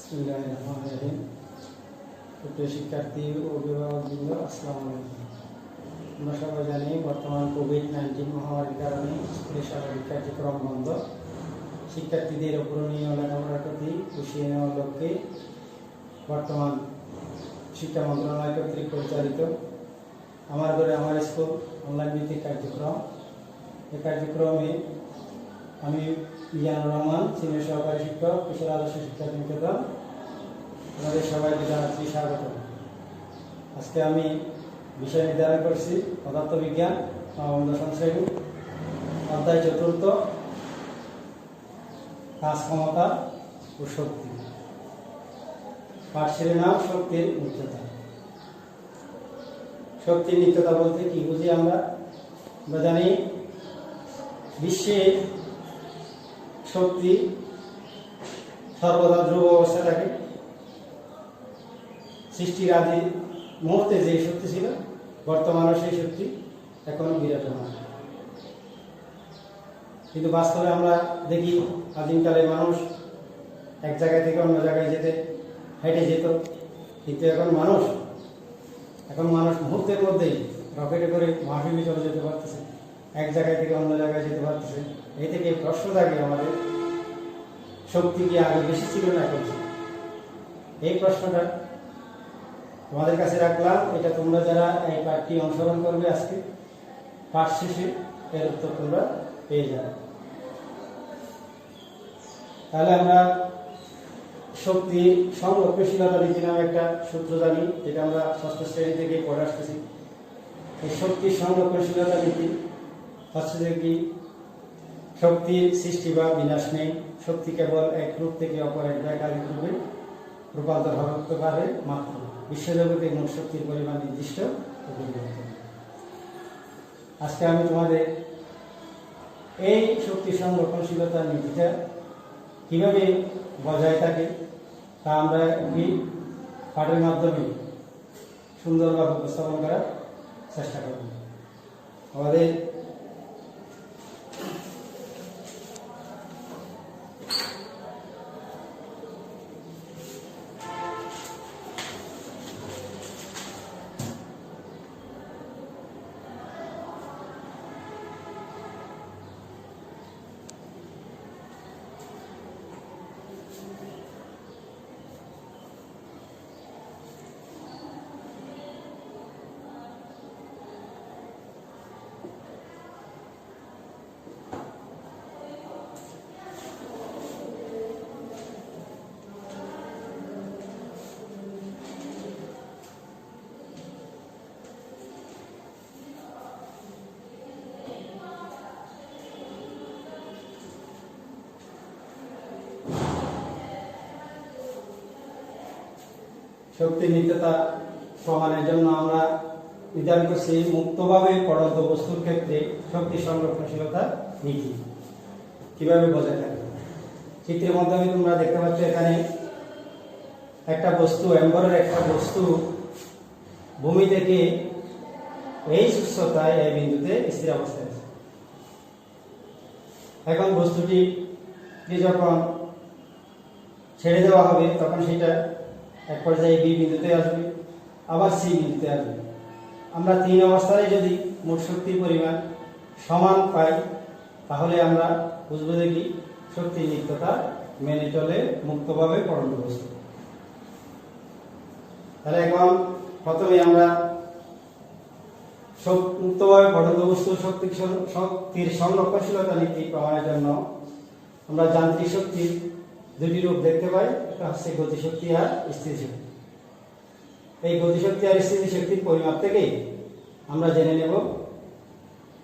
বিসমিল্লাহিররহমানিররহিম। প্রিয় শিক্ষার্থী ও অভিভাবকবৃন্দ, আসসালামু আলাইকুম। আমরা সবাই জানি বর্তমান কোভিড-19 মহামারীর কারণে স্কুলের স্বাভাবিক কার্যক্রম বন্ধ। শিক্ষার্থীদের অপূরণীয় লেখাপড়ার প্রতি পুষিয়ে নেওয়ার লক্ষ্যে বর্তমান শিক্ষা মন্ত্রণালয় কর্তৃক পরিচালিত আমার ঘরে আমার স্কুল অনলাইন ভিত্তিক কার্যক্রম। এই কার্যক্রমে আমি মিজানুর রহমান, সিনিয়র সহকারী শিক্ষক, কিশোর আদর্শ শিক্ষা নিকেতন, আমাদের সবাইকে জানাচ্ছি স্বাগত। আজকে আমি বিষয় নির্ধারণ করছি পদার্থবিজ্ঞান, দশম শ্রেণী, অধ্যায় 4, কাজ ক্ষমতা ও শক্তি। পাঠ্যের নাম শক্তির নিত্যতা। শক্তির নিত্যতা বলতে কি বুঝি আমরা জানি বিশ্বে শক্তি সর্বদা ধ্রুব অবস্থা থাকে। সৃষ্টির আদি মুহূর্তে যে শক্তি ছিল, বর্তমানে সেই শক্তি এখনো বিরাজমান। কিন্তু বাস্তবে আমরা দেখি আদিমকালে মানুষ এক জায়গা থেকে অন্য জায়গায় যেতে হেঁটে যেত, কিন্তু এখন মানুষ মুহূর্তের মধ্যেই রকেটে করে মহাশূন্যে চলে যেতে পারতেছে, এক জায়গায় থেকে অন্য জায়গায় যেতে পারতেছে। এই থেকে প্রশ্ন থাকে আমাদের, শক্তি কি আগে বেশি ছিল না এখন? এই প্রশ্নটা তোমাদের কাছে রাখলাম। এটা তোমরা যারা এই পাঠটি অনুসরণ করবে আজকে পাঠ শেষে এর উত্তর তোমরা পেয়ে যাবে। তাহলে আমরা শক্তি সংরক্ষণশীলতা নীতি নামে একটা সূত্র জানি, যেটা আমরা ষষ্ঠ শ্রেণী থেকে পড়ে আসতেছি। এই শক্তি সংরক্ষণশীলতা নীতি হচ্ছে যে কি, শক্তির সৃষ্টি বা বিনাশ নেই। শক্তি কেবল এক রূপ থেকে অপর এক একাধিক রূপে রূপান্তর হতে পারে মাত্র। বিশ্বজগতে মোট শক্তির পরিমাণ নির্দিষ্ট ও পরিবর্তন। আজকে আমি তোমাদের এই শক্তি সংরক্ষণশীলতার নীতিটা কিভাবে বজায় থাকে তা আমরা এই পাঠের মাধ্যমে সুন্দরভাবে উপস্থাপন করার চেষ্টা করব। আমাদের শক্তির নিত্যতা প্রমাণের জন্য আমরা নির্ধারণ করছি মুক্তভাবে পড়ন্ত বস্তুর ক্ষেত্রে শক্তি সংরক্ষণশীলতা নীতি কিভাবে বজায় থাকে। চিত্রের মাধ্যমে তোমরা দেখতে পাচ্ছ, এখানে একটা বস্তু, এম্বরের একটা বস্তু ভূমি থেকে এই উচ্চতায় এই বিন্দুতে স্থির অবস্থায় আছে। এখন বস্তুটি যখন ছেড়ে দেওয়া হবে তখন সেটা এক পর্যায়ে বি বিন্দুতে আসবে, আবার সি বিন্দুতে আসবে। আমরা 3 অবস্থায় যদি মোট শক্তির পরিমাণ সমান পাই, তাহলে আমরা বুঝবো যে কি শক্তির নিত্যতা মেনে চলে মুক্তভাবে পড়ন্ত বস্তু। তাহলে এখন প্রথমে আমরা মুক্তভাবে পড়ন্ত বস্তু শক্তির সংরক্ষণশীলতা নীতি প্রমাণের জন্য আমরা যান্ত্রিক শক্তির 2টি রূপ দেখতে পাই। একটা হচ্ছে গতিশক্তি আর স্থিতিশক্তি। এই গতিশক্তি আর স্থিতিশক্তির পরিমাপ থেকে আমরা জেনে নেব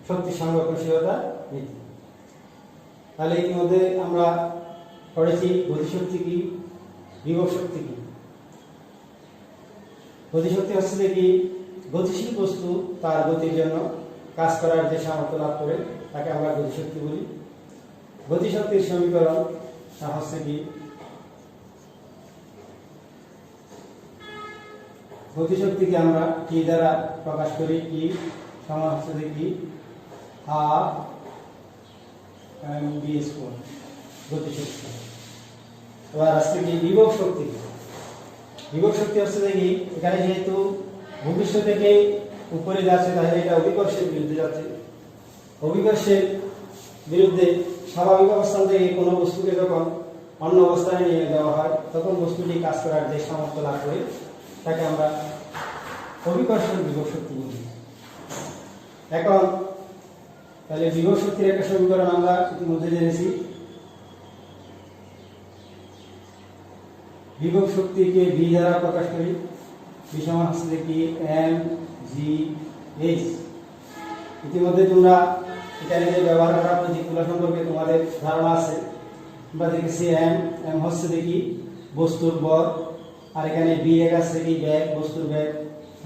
শক্তি সংরক্ষণশীলতা নীতি। তাহলে ইতিমধ্যে আমরা পড়েছি গতিশক্তি কি, বিভব শক্তি কি। গতিশক্তি হচ্ছে যে কি, গতিশীল বস্তু তার গতির জন্য কাজ করার যে সামর্থ্য লাভ করে তাকে আমরা গতিশক্তি বলি। গতিশক্তির সমীকরণ হচ্ছে কি, গতিশক্তিকে আমরা কি দ্বারা প্রকাশ করি, কি সমান হচ্ছে কি হাফ v² গতিশক্তি। এবার আসছে কি বিভব শক্তি। বিভব শক্তি হচ্ছে দেখি এখানে যেহেতু ভূপৃষ্ঠ থেকে উপরে যাচ্ছে তাহলে এটা অভিকর্ষের বিরুদ্ধে যাচ্ছে। অভিকর্ষের বিরুদ্ধে স্বাভাবিক অবস্থান থেকে কোনো বস্তুকে যখন অন্য অবস্থানে নিয়ে দেওয়া হয় তখন বস্তুটি কাজ করার যে সামর্থ্য লাভ করে তাকে আমরা অভিকর্ষণ বিভব শক্তি বলি। এখন তাহলে বিভব শক্তির একটা সমীকরণ আমরা ইতিমধ্যে জেনেছি। বিভব শক্তিকে ভি দ্বারা প্রকাশ করি। ভি সমান হচ্ছে কি এম জি এইচ। ইতিমধ্যে তোমরা এখানে যে ব্যবহার করা প্রতীকগুলো সম্পর্কে তোমাদের ধারণা আছে। আমরা দেখেছি এম হচ্ছে দেখি বস্তুর ভর, আর এখানে বি এক আছে কি ব্যাগ, বস্তুর ব্যাগ।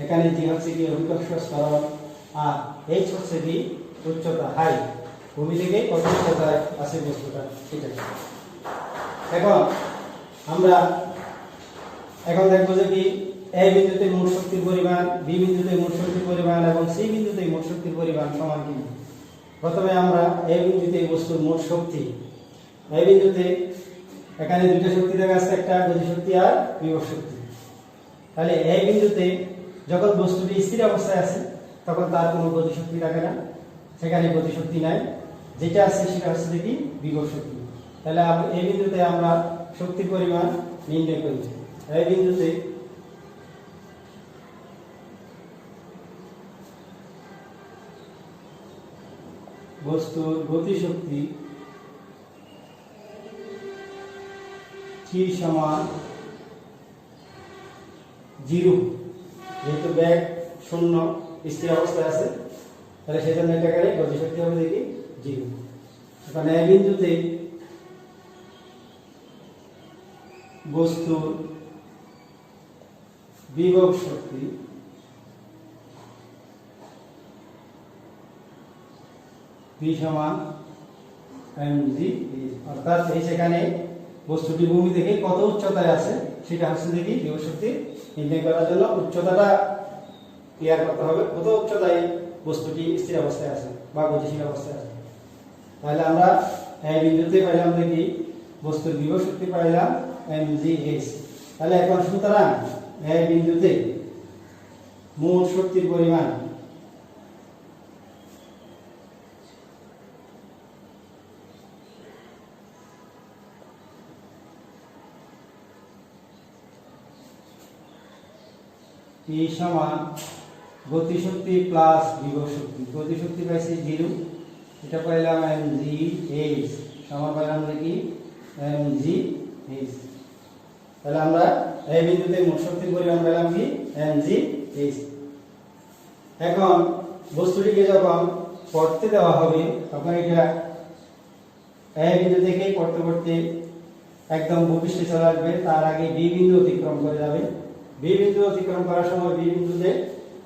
এখানে জি হচ্ছে কি অভিকর্ষ ত্বরণ, আর এইচ হচ্ছে কি উচ্চতা, হাইট, ভূমি থেকে কত উচ্চতায় আছে বস্তুটা সেটা। এখন দেখবো যে কি এ বিন্দুতে মোট শক্তির পরিমাণ, বি বিন্দুতে মোট শক্তির পরিমাণ এবং সি বিন্দুতে মোট শক্তির পরিমাণ সমান কি। প্রথমে আমরা এ বিন্দুতে বস্তুর মোট শক্তি, এ বিন্দুতে এখানে দুটো শক্তি দেখা আছে, একটা গতিশক্তি আর বিভব শক্তি। তাহলে এই বিন্দুতে যখন বস্তুটি স্থির অবস্থায় আছে তখন তার কোনো গতিশক্তি থাকে না, সেখানে গতিশক্তি নাই, যেটা আছে সেটা হচ্ছে দেখি বিভব শক্তি। তাহলে এই বিন্দুতে আমরা শক্তির পরিমাণ নির্ণয় করি। এই বিন্দুতে বস্তুর গতিশক্তি T সমান 0, যেহেতু ব্যাগ শূন্য স্থির অবস্থায় আছে তাহলে সেজন্য এটাকে গতিশক্তি হবে দেখি 0। এখন এই বিন্দুতে বস্তুর বিভব শক্তি V সমান mg, অর্থাৎ এই সেখানে বস্তুটি ভূমি থেকে কত উচ্চতায় আছে সেটা হচ্ছে দেখি বিভব শক্তি নির্ণয় করার জন্য উচ্চতাটা ক্লিয়ার করতে হবে, কত উচ্চতায় বস্তুটি স্থির অবস্থায় আছে বা গতিশীল অবস্থায় আছে। তাহলে আমরা এই বিন্দুতে পাইলাম দেখি বস্তুর বিভব শক্তি পাইলাম mgh। তাহলে এখন সুতরাং এই বিন্দুতে মোট শক্তির পরিমাণ E সমান গতিশক্তি প্লাস বিভব শক্তি। গতিশক্তি পাইছি 0, এটা পাইলাম mgh সমান পাইলাম দেখি mgh। তাহলে আমরা এই বিন্দুতে মোট শক্তির পরিমাণ পেলাম কি mgh। এখন বস্তুটিকে যখন পড়তে দেওয়া হবে তখন এটা এই বিন্দু থেকে পড়তে পড়তে একদম ভূপৃষ্ঠে চলে আসবে, তার আগে বি বিন্দু অতিক্রম করে যাবে। বি বিন্দু অতিক্রম করার সময় বি বিন্দুতে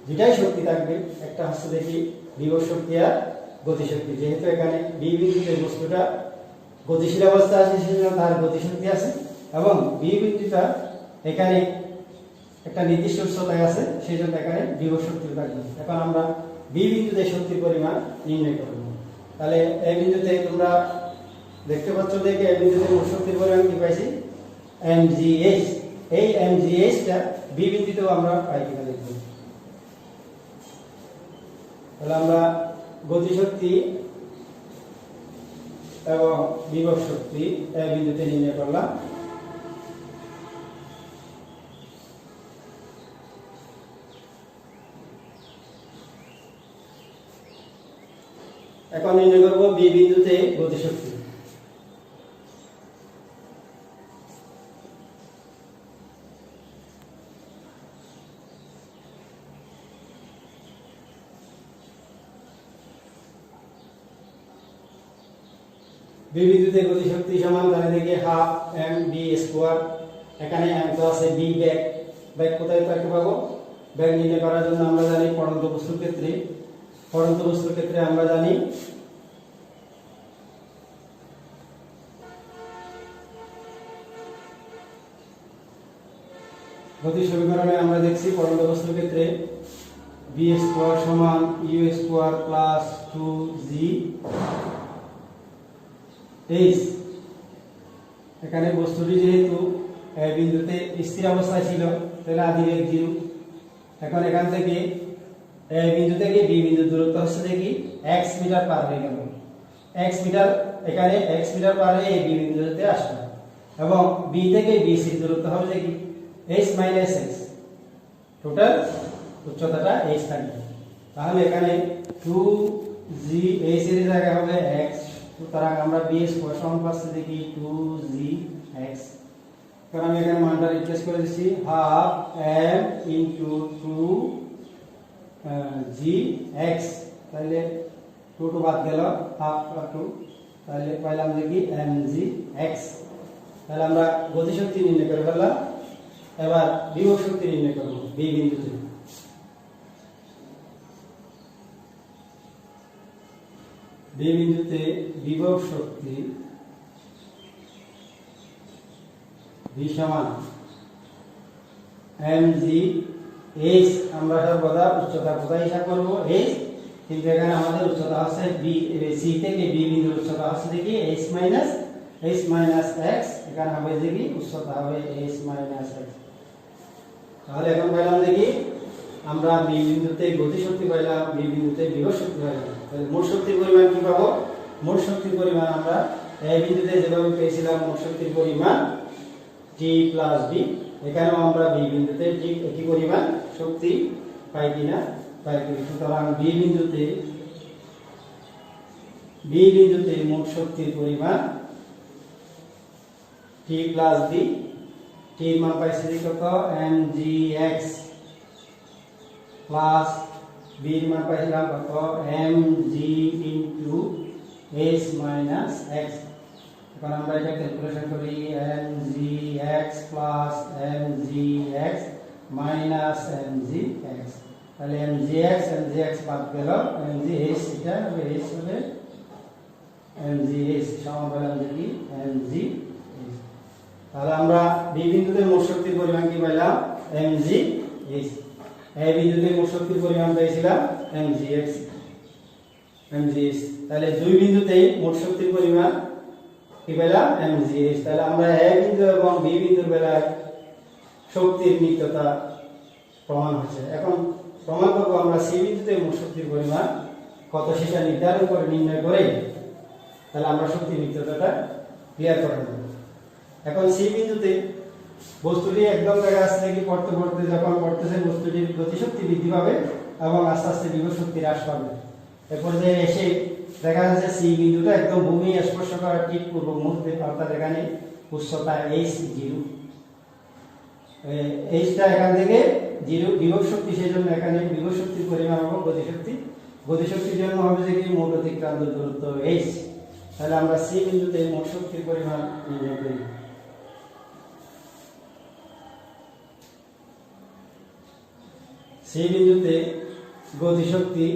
দুটাই শক্তি থাকবে, একটা হচ্ছে দেখি বিভব শক্তি আর গতিশক্তি। যেহেতু এখানে বি বিন্দুতে বস্তুটা গতিশীল অবস্থা আছে সেজন্য তার গতিশক্তি আছে, এবং বি বিন্দুটা এখানে একটা নির্দিষ্ট উচ্চতায় আছে সেই জন্য এখানে বিভব শক্তি থাকবে। এখন আমরা বি বিন্দুতে শক্তির পরিমাণ নির্ণয় করব। তাহলে এই বিন্দুতে তোমরা দেখতে পাচ্ছ দেখে এই বিন্দুতে মোট শক্তির পরিমাণ কি পাইছি mgh। এই mgh টা বি বিন্দুতেও আমরা পাই কিনা দেখব। তাহলে আমরা গতিশক্তি এবং বিভব শক্তি এই বিন্দুতে নির্ণয় করলাম। এখন নির্ণয় করব বি বিন্দুতে গতিশক্তি। বি বিন্দুতে গতিশক্তি সমান তাহলে দেখি হাফ এম বি স্কোয়ার। এখানে এম তো আছে, বি ব্যাগ, ব্যাগ কোথায় থাকতে পাবো? ব্যাগ নির্ণয় করার জন্য আমরা জানি পড়ন্ত বস্তুর ক্ষেত্রে আমরা জানি গতি সমীকরণে আমরা দেখছি পড়ন্ত বস্তুর ক্ষেত্রে বি স্কোয়ার সমান u square plus 2g h। এখানে বস্তুটি যেহেতু এ বিন্দুতে স্থির অবস্থায় ছিল তাহলে আদি বেগ 0। এখন এখান থেকে এ বিন্দু থেকে বি বিন্দুর দূরত্ব হচ্ছে দেখি x মিটার পার হয়ে গেল। x মিটার, এখানে x মিটার পার হয়ে এই বি বিন্দুতে আসবে এবং বি থেকে BC এর দূরত্ব হবে দেখি h মাইনাস x। টোটাল উচ্চতাটা h থাকবে। তাহলে এখানে 2g h এর জায়গায় হবে x, সুতরাং আমরা b স্কয়ার সমান পাচ্ছি দেখি 2gx। কারণ আমি এখানে মানটা রিপ্লেস করে দিচ্ছি হাফ m ইনটু 2gx। তাহলে 2 বাদ গেল, হাফ 2, তাহলে পাইলাম দেখি mgx। তাহলে আমরা গতিশক্তি নির্ণয় করে ফেললাম। এবার বিভব শক্তি নির্ণয় করব বি বিন্দুতে। বি বিন্দুতে বিভব শক্তি V সমান mgh। আমরা সর্বদা উচ্চতা কোথায় হিসাব করব h, কিন্তু এখানে আমাদের উচ্চতা হচ্ছে c থেকে b বিন্দুর উচ্চতা হচ্ছে দেখি h মাইনাস x। এখানে হবে দেখি উচ্চতা হবে h মাইনাস x। তাহলে এখন পেলাম দেখি আমরা বি বিন্দুতে গতি শক্তি পাইলাম, বি বিন্দুতে বিভব শক্তি পাইলাম। তাহলে মোট শক্তির পরিমাণ কি পাবো? মোট শক্তির পরিমাণ আমরা এই বিন্দুতে যেভাবে পেয়েছিলাম মোট শক্তির পরিমাণ T প্লাস B, এখানেও আমরা বি বিন্দুতে ঠিক একই পরিমাণ শক্তি পাই কিনা পাই। সুতরাং বি বিন্দুতে মোট শক্তির পরিমাণ T প্লাস B। T এর মান পাইছি কত? mgx প্লাস B এর মান পাইছিলাম কত? mg into h minus x। এখন আমরা এটা ক্যালকুলেশন করি mgx plus mgx minus mgx। তাহলে mgx বাদ গেল, mgh এটা হবে h হবে mgh সমান পেলাম দেখি mgh। তাহলে আমরা বি বিন্দুতে মোট শক্তির পরিমাণ কি পাইলাম? mgh। এই বিন্দুতে মোট শক্তির পরিমাণ পেয়েছিলাম mgx। তাহলে দুই বিন্দুতে মোট শক্তির পরিমাণ কি পেলাম? mgh। তাহলে আমরা এ বিন্দু এবং বি বিন্দুর বেলায় শক্তির নিত্যতা প্রমাণ হচ্ছে। এখন প্রমাণ করব আমরা সি বিন্দুতে মোট শক্তির পরিমাণ কত সেটা নির্ধারণ করে নির্ণয় করে তাহলে আমরা শক্তির নিত্যতাটা ক্লিয়ার করে নেব। এখন সি বিন্দুতে বস্তুটি একদম জায়গা আসছে কি পড়তে পড়তে যখন পড়তেছে বস্তুটির গতিশক্তি বৃদ্ধি পাবে এবং আস্তে আস্তে বিভব শক্তি হ্রাস পাবে। এরপর যে এসে দেখা যাচ্ছে সি বিন্দুটা একদম ভূমি স্পর্শ করার ঠিক পূর্ব মুহূর্তে, অর্থাৎ এখানে উচ্চতা h0, এইচটা এখান থেকে 0 বিভব শক্তি, সেই জন্য এখানে বিভব শক্তির পরিমাণ হবে গতিশক্তির জন্য হবে যে কি মোট অতিক্রান্ত দূরত্ব h। তাহলে আমরা সি বিন্দুতে মোট শক্তির পরিমাণ নির্ণয় করি। সি বিন্দুতে গতিশক্তি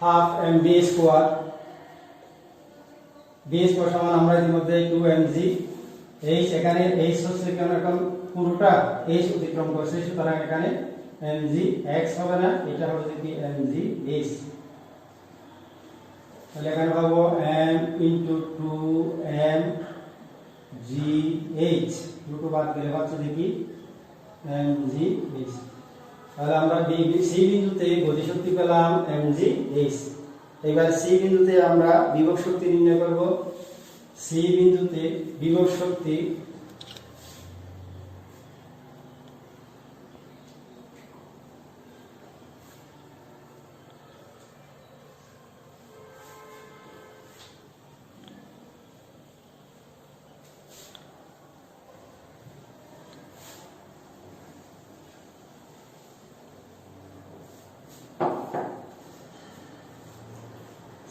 half mv square. b square সমান আমরা ইতিমধ্যে 2mg। h এখানে h হচ্ছে কেন এখন পুরোটা h অতিক্রম করছে, সুতরাং এখানে mg x হবে না, এটা হবে কি mg h। তাহলে এখানে পাবো m into 2m g h, দুটো বাদ গেলে পাচ্ছি দেখি mg h। তাহলে আমরা সি বিন্দুতে গতিশক্তি পেলাম mgh। এবার সি বিন্দুতে আমরা বিভব শক্তি নির্ণয় করব। সি বিন্দুতে বিভব শক্তি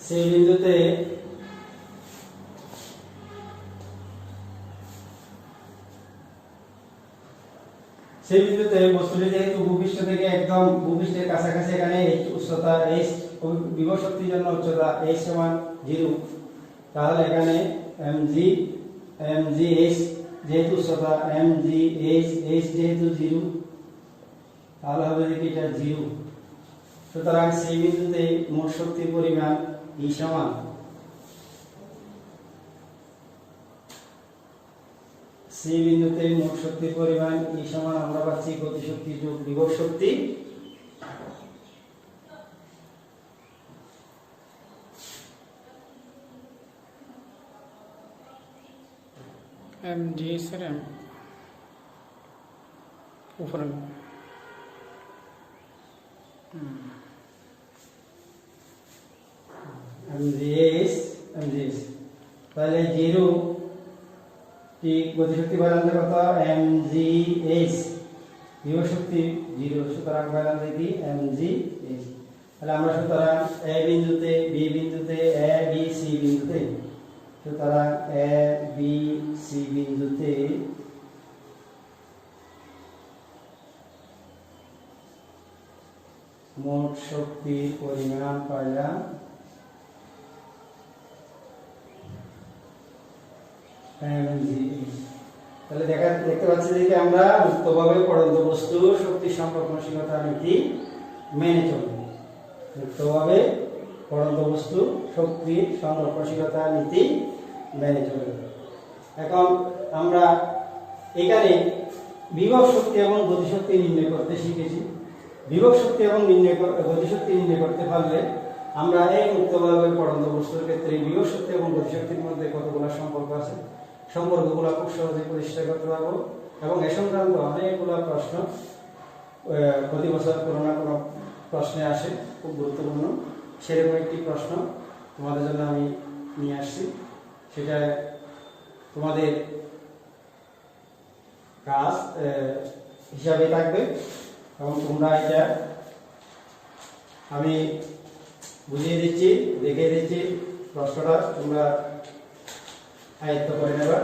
সেই বিন্দুতে বস্তুটি যেহেতু ভূপৃষ্ঠ থেকে একদম ভূপৃষ্ঠের কাছাকাছি, এখানে উচ্চতা h, বিভব শক্তির জন্য উচ্চতা h সমান 0। তাহলে এখানে mgh যেহেতু উচ্চতা mgh যেহেতু 0, তাহলে হবে কি এটা 0। সুতরাং সেই বিন্দুতে মোট শক্তির পরিমাণ E সমান সেই বিন্দুতে মোট শক্তির পরিমাণ E সমান আমরা পাচ্ছি গতিশক্তি যোগ বিভব শক্তি mg सर m ऊपर mgs তাহলে 0 টি গতিশক্তি বাড়াতে কত mgs বিভব শক্তি 0 সুতরাং বাড়াতে কি mgs তাহলে আমরা সুতরাং a বিন্দুতে b বিন্দুতে a b c বিন্দুতে সুতরাং a b c বিন্দুতে মোট শক্তির পরিমাণ পাইলাম তাহলে দেখতে পাচ্ছি যে আমরা মুক্তভাবে পড়ন্ত বস্তু শক্তি সংরক্ষণশীলতা নীতি মেনে চলব মুক্তভাবে পড়ন্ত বস্তু শক্তি সংরক্ষণশীলতা নীতি মেনে চলব এখন আমরা এখানে বিভব শক্তি এবং গতিশক্তি নির্ণয় করতে শিখেছি বিভব শক্তি এবং গতিশক্তি নির্ণয় করতে পারলে আমরা এই মুক্তভাবে পড়ন্ত বস্তুর ক্ষেত্রে বিভব শক্তি এবং গতিশক্তির মধ্যে কতগুলো সম্পর্ক আছে সম্পর্কগুলো খুব সহজে পরিষ্কার করতে পারবো এবং এ সংক্রান্ত অনেকগুলো প্রশ্ন প্রতি বছর কোনো না কোনো প্রশ্নে আসে খুব গুরুত্বপূর্ণ সেরকম একটি প্রশ্ন তোমাদের জন্য আমি নিয়ে আসছি সেটা তোমাদের কাজ হিসাবে থাকবে এবং তোমরা এটা আমি বুঝিয়ে দিচ্ছি দেখিয়ে দিচ্ছি প্রশ্নটা তোমরা আয়ত্ত করে নেবা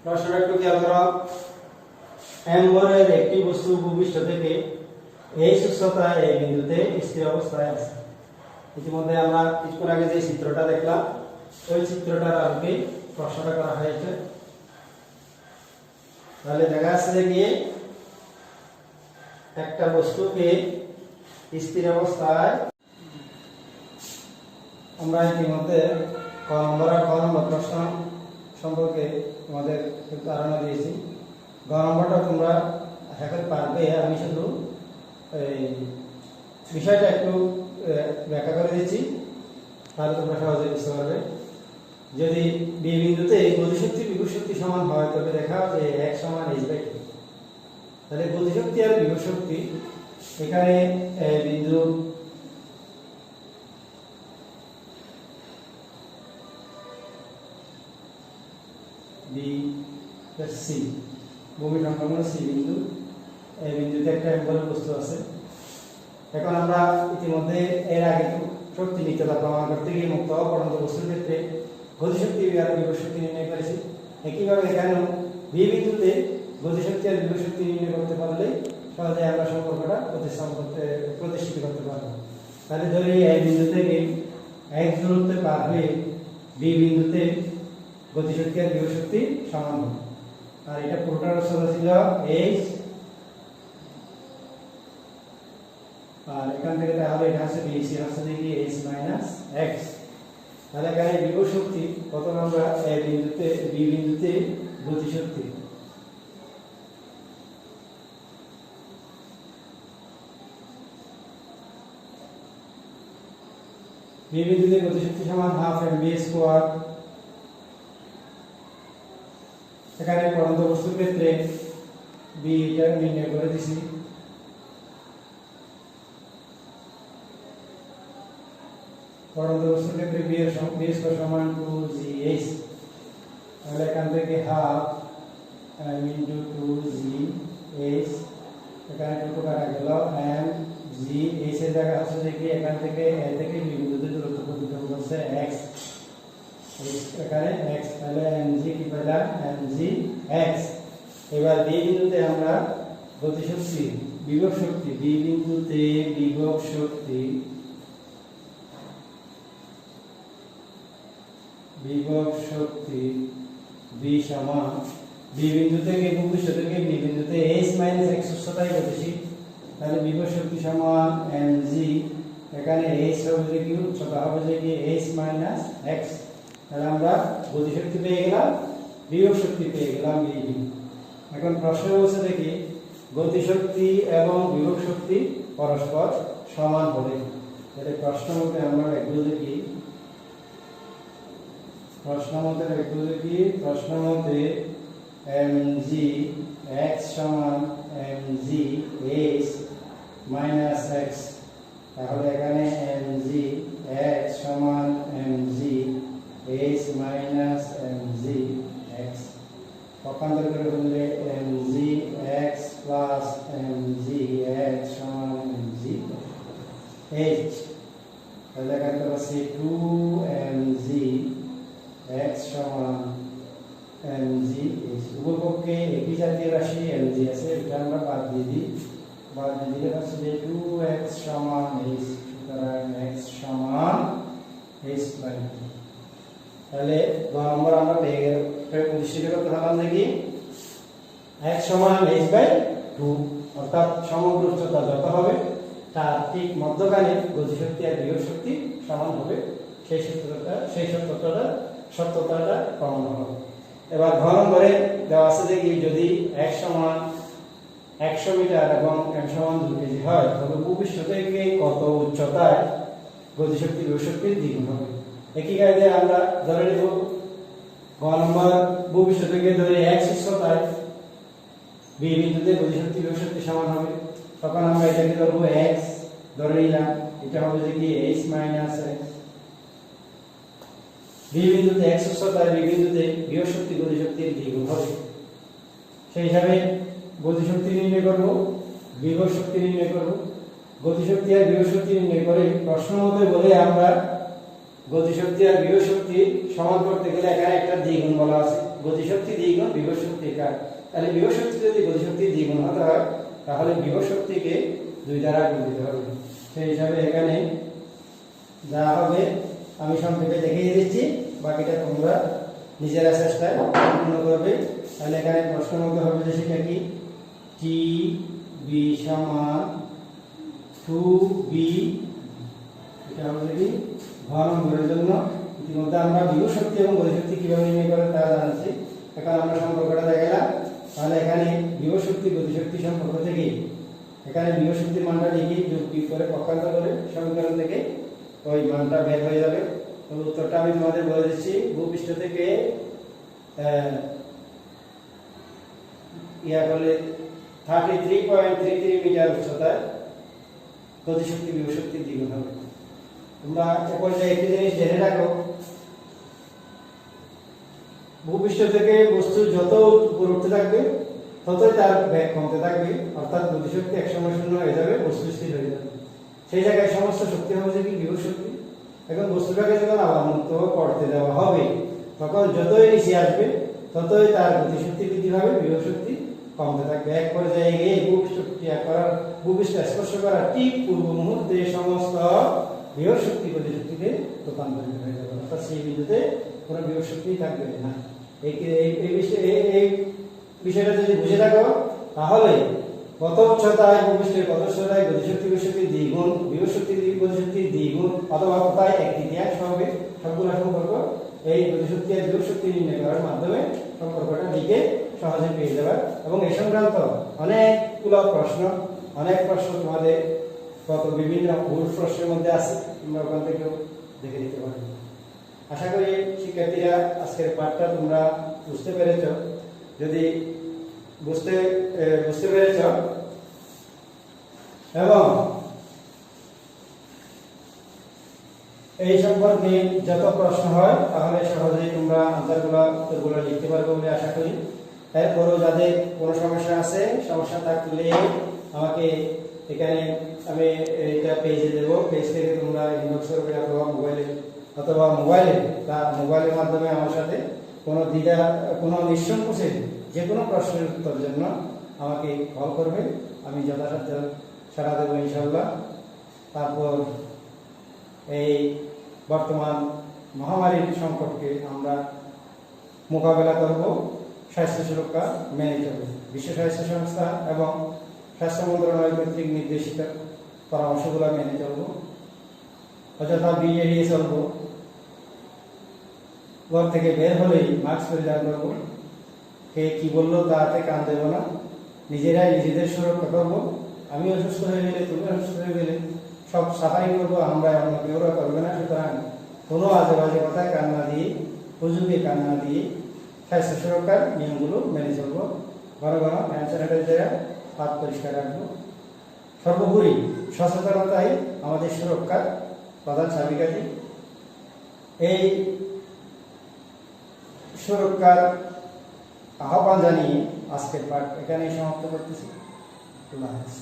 প্রশ্নটা একটু খেয়াল করো m ভরের একটি বস্তু ভূপৃষ্ঠ থেকে এই উচ্চতায় এই বিন্দুতে স্থির অবস্থায় আছে ইতিমধ্যে আমরা কিছুক্ষণ আগে যে চিত্রটা দেখলাম ওই চিত্রটার আলোকে প্রশ্নটা করা হয়েছে তাহলে দেখা যাচ্ছে যে কি একটা বস্তুকে স্থির অবস্থায় আমরা ইতিমধ্যে ক নম্বর প্রশ্ন সম্পর্কে তোমাদের ধারণা দিয়েছি গ নম্বরটা তোমরা আশা করি পারবে আমি শুধু বিষয়টা একটু ব্যাখ্যা করে দিচ্ছি তাহলে তোমরা সহজে বুঝতে পারবে যদি বি বিন্দুতে গতিশক্তি বিভব শক্তি সমান হয় তবে দেখা যে এক সমান h/k তাহলে গতিশক্তি আর বিভব শক্তি এখানে বিন্দু বি সি ভূমি সংলগ্ন সি বিন্দু এই বিন্দুতে একটা এম্বলের বস্তু আছে এখন আমরা ইতিমধ্যে এর আগে শক্তি নিত্যতা প্রমাণ করতে গিয়ে মুক্ত পড়ন্ত বস্তুর ক্ষেত্রে গতিশক্তি আর বিভব শক্তি নির্ণয় করেছি একইভাবে এখানেও বি বিন্দুতে গতিশক্তি আর বিভব শক্তি নির্ণয় করতে পারলে সহজে আমরা সম্পর্কটা প্রতিষ্ঠিত করতে পারবো তাহলে ধরি এই বিন্দু থেকে এক দূরত্বে পার হয়ে বি বিন্দুতে গতিশক্তি আর বিভব শক্তি সমান হবে আর এটা পুরোটার উচ্চতা ছিল h আর এখান থেকে তাহলে এটা আছে bc হচ্ছে কি h - x তাহলে এখানে বিভব শক্তি কত আমরা এই বিন্দুতে বি বিন্দুতে গতিশক্তি বি বিন্দুতে গতিশক্তি সমান হাফ mv স্কয়ার এখানে পড়ন্ত বস্তুর ক্ষেত্রে বি এটা নির্ণয় করে দিছি পড়ন্ত বস্তুর ক্ষেত্রে বি এর সমান 2gh তাহলে এখান থেকে হাফ m * 2gh এখানে 2 কাটা গেল m g জি এইচ এর জায়গা হচ্ছে যে কি এখান থেকে এ থেকে বি বিন্দুতে দূরত্ব প্রতিক্রম করছে x, এখানে x, তাহলে mg কি পেলাম mg x। এবার বি বিন্দুতে আমরা গতিশক্তি বিভব শক্তি বি বিন্দুতে বিভব শক্তি বি সমান বি বিন্দু থেকে ভূপৃষ্ঠ থেকে বি বিন্দুতে h - x উচ্চতায় গতিশীল, তাহলে বিভব শক্তি সমান mg, এখানে h হবে যে কি উচ্চতা হবে যে কি h - x, তাহলে আমরা গতিশক্তি পেয়ে গেলাম, বিভব শক্তি পেয়ে গেলাম বি বিন্দু। এখন প্রশ্ন হচ্ছে দেখি গতিশক্তি এবং বিভব শক্তি পরস্পর সমান হলে, তাহলে প্রশ্ন মতে আমরা লিখব যে কি প্রশ্ন মতে mg x সমান mg h মাইনাস x, তাহলে এখানে mg x সমান mg h minus mg x, পক্ষান্তর করে বললে mg x plus mg x সমান mg h, তাহলে এখানে পাচ্ছি 2mg x সমান mg h। উভয়পক্ষে একই জাতীয় রাশি mg আছে, এটা আমরা বাদ দিয়ে দিলে পাচ্ছি যে 2x সমান h, সুতরাং x সমান h বাই 2। তাহলে নম্বর আমরা প্রতিষ্ঠিত করতে পারলাম দেখি x সমান h বাই 2, অর্থাৎ সমগ্র উচ্চতা যত হবে তার ঠিক মধ্যখানে গতিশক্তি আর বিভব শক্তি সমান হবে, সেই সত্যতাটা প্রমাণ হবে। এবার ঘ নম্বরে দেওয়া আছে যে যদি x সমান 100 মিটার এবং m সমান 2 কেজি হয়, তবে ভূপৃষ্ঠ থেকে কত উচ্চতায় গতিশক্তি বিভব শক্তির দ্বিগুণ হবে। একই কায়দায় আমরা ধরে নেব ঘ নম্বর ভূপৃষ্ঠ থেকে ধরে x উচ্চতায় বি বিন্দুতে গতিশক্তি বিভব শক্তি সমান হবে, তখন আমরা এটাকে ধরবো x ধরে নিলাম, এটা হবে যে কি h মাইনাস x। বি বিন্দুতে x উচ্চতায় বি বিন্দুতে বিভব শক্তি গতিশক্তির দ্বিগুণ হবে, সেই হিসাবে গতিশক্তি নির্ণয় করব, বিভব শক্তি নির্ণয় করব। গতিশক্তি আর বিভব শক্তি নির্ণয় করে প্রশ্ন মতে বলে আমরা গতিশক্তি আর বিভব শক্তি সমান করতে গেলে এখানে একটা দ্বিগুণ বলা আছে, গতিশক্তি দ্বিগুণ বিভব শক্তি কার, তাহলে বিভব শক্তি যদি গতিশক্তি দ্বিগুণ হতে হয় তাহলে বিভব শক্তিকে 2 দ্বারা গুণ দিতে হবে। সেই হিসাবে এখানে যা হবে আমি সংক্ষেপে দেখিয়ে দিচ্ছি, বাকিটা তোমরা নিজেরা চেষ্টায় পূর্ণ করবে। তাহলে এখানে প্রশ্ন মতে হবে যে সেটা কি টি বি সমান 2b, এটা হবে কি ঘ নম্বরের জন্য। ইতিমধ্যে আমরা বিভব শক্তি এবং গতিশক্তি কিভাবে নির্ণয় করে তা জানছি, এখন আমরা সম্পর্কটা দেখালাম। তাহলে এখানে বিভব শক্তি গতিশক্তি সম্পর্ক থেকে এখানে বিভব শক্তির মানটা লিখি, যোগ করে পক্ষান্তর করে সমীকরণ থেকে ওই মানটা বের হয়ে যাবে। তো উত্তরটা আমি তোমাদের বলে দিচ্ছি, ভূপৃষ্ঠ থেকে ইয়া করলে 33.33 মিটার উচ্চতায় গতিশক্তি বিভব শক্তির দ্বিগুণ হবে। তোমরা এ পর্যায়ে একটি জিনিস জেনে রাখো, ভূপৃষ্ঠ থেকে বস্তু যত উপরে উঠতে থাকবে ততই তার বেগ কমতে থাকবে, অর্থাৎ গতিশক্তি একসময় শূন্য হয়ে যাবে, বস্তু স্থির হয়ে যাবে। সেই জায়গায় সমস্ত শক্তি হবে যে কি বিভব শক্তি। এখন বস্তুটাকে যখন আবদ্ধ করতে দেওয়া হবে তখন যতই নিচে আসবে ততই তার গতিশক্তি বৃদ্ধি হবে, বিভব শক্তি কমতে থাকবে। এক পর্যায়ে গিয়ে ভূপৃষ্ঠ স্পর্শ করার ঠিক পূর্ব মুহূর্তে সমস্ত বিভব শক্তি গতিশক্তিতে রূপান্তরিত হয়ে যাবে, অর্থাৎ সেই বিন্দুতে কোনো বিভব শক্তি থাকবে না। এই বিষয়টা যদি বুঝে থাকো তাহলে কত উচ্চতায় ভূপৃষ্ঠের কত উচ্চতায় গতিশক্তি বিভব শক্তির দ্বিগুণ, বিভব শক্তি গতিশক্তির দ্বিগুণ অথবা কোথায় 1/3 হবে, সবগুলো সম্পর্ক এই গতিশক্তি আর বিভব শক্তি নির্ণয় করার মাধ্যমে সম্পর্কটা লিখে সহজে পেয়ে যাবে। এবং এই সংক্রান্ত অনেকগুলো প্রশ্ন তোমাদের কত বিভিন্ন ভুল প্রশ্নের মধ্যে আছে, তোমরা ওখান থেকেও দেখে নিতে পারবে। আশা করি শিক্ষার্থীরা আজকের পাঠটা তোমরা বুঝতে পেরেছ। যদি বুঝতে পেরেছ এবং এই সম্পর্কে যত প্রশ্ন হয় তাহলে সহজেই তোমরা উত্তরগুলো লিখতে পারবে বলে আশা করি। এরপরও যাদের কোনো সমস্যা আছে, সমস্যা থাকলে আমাকে এখানে আমি এটা পেজে দেব, পেজ থেকে তোমরা ইনবক্স করবে অথবা মোবাইলের মাধ্যমে আমার সাথে কোনো দ্বিধা কোনো নিঃসংকোচে যে কোনো প্রশ্নের উত্তর জন্য আমাকে কল করবে, আমি যথাসাধ্য সাড়া দেবো ইনশাআল্লাহ। তারপর এই বর্তমান মহামারীর সংকটকে আমরা মোকাবেলা করব স্বাস্থ্য সুরক্ষা মেনে চলব। বিশ্ব স্বাস্থ্য সংস্থা এবং স্বাস্থ্য মন্ত্রণালয় কর্তৃক নির্দেশিত পরামর্শগুলো মেনে চলব, অযথা বিল এড়িয়ে চলব, ঘর থেকে বের হলেই মাস্ক পরিধান করব, কে কি বললো তাতে কান দেব না, নিজেরাই নিজেদের সুরক্ষা করব। আমি অসুস্থ হয়ে গেলে, তুমি অসুস্থ হয়ে গেলে সব সাফাই করবো, আমরা অন্য কেউ করবে না। সুতরাং কোনো আজে বাজে কথায় কান না দিয়ে, হুজুরকে কান না দিয়ে স্বাস্থ্য সুরক্ষার নিয়মগুলো মেনে চলবো। ঘন ঘন হ্যান্ড স্যানিটাইজার হাত পরিষ্কার রাখবো। সর্বোপরি সচেতনতাই আমাদের সুরক্ষার প্রধান চাবিকাঠি। এই সুরক্ষার আহ্বান জানিয়ে আজকের পাঠ এখানেই সমাপ্ত করতেছি। আল্লাহ হাফেজ।